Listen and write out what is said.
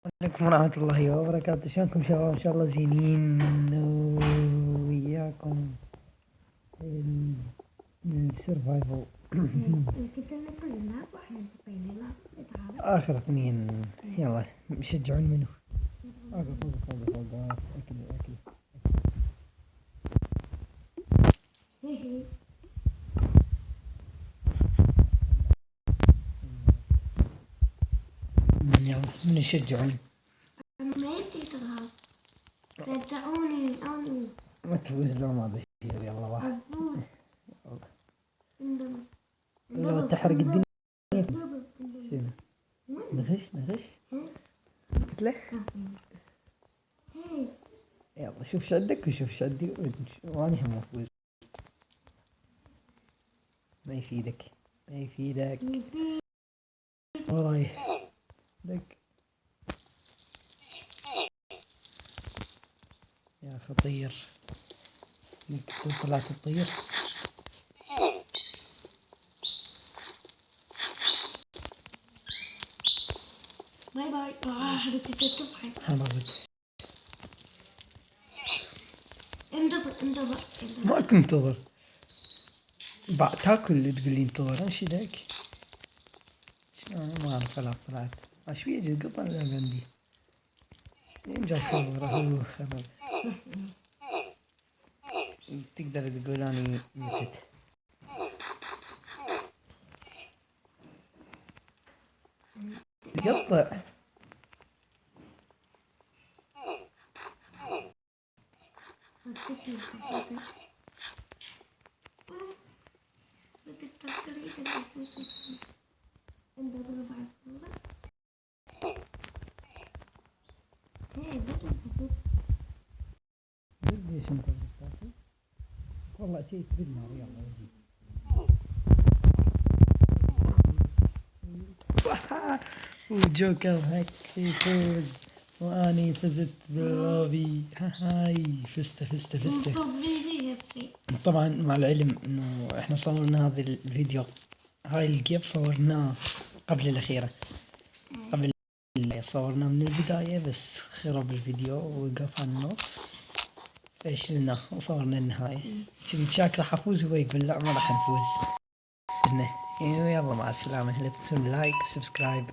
عليكم ورحمة الله وبركاته. شلونكم شباب؟ إن شاء الله زينين وياكم السرفايفل. آخر اثنين. يلا بيشجعون منو؟ فوق أكل أكل. يلا من يشجعون؟ ما يبدي تظهر. صدقوني أنا ما تفوز لو ما بيصير. يلا واحد. لو تحرق الدنيا. شنو؟ نغش قلت له. يلا شوف شدك وشوف شدي وأنا هم أفوز. ما يفيدك ورايح دق يا خطير. طلعت تطير. باي باي. هذا تضحك. حرزت. انتظر. ما تنتظر بعد تاكل اللي تقول لي انتظر. ايش ذاك؟ شلون ما اعرف. لا طلعت ايش بيه يجي القطن لا عندي. لين جا صوره خرب. تقدر تقول اني متت. تقطع. ليش انت بتاكل؟ والله شيء تبي النار. يلا وجي. وجوكر هيك يفوز واني فزت باللوبي. هاي فزت. طبعا مع العلم انه احنا صورنا هذا الفيديو. هاي الجيب صورناه قبل الاخيرة. قبل صورناه من البداية بس خرب الفيديو ووقف على النص فشلناه وصورنا النهاية. كنت شاك راح افوز هو يقول لا ما راح نفوز. يلا مع السلامة. لا تنسون لايك وسبسكرايب.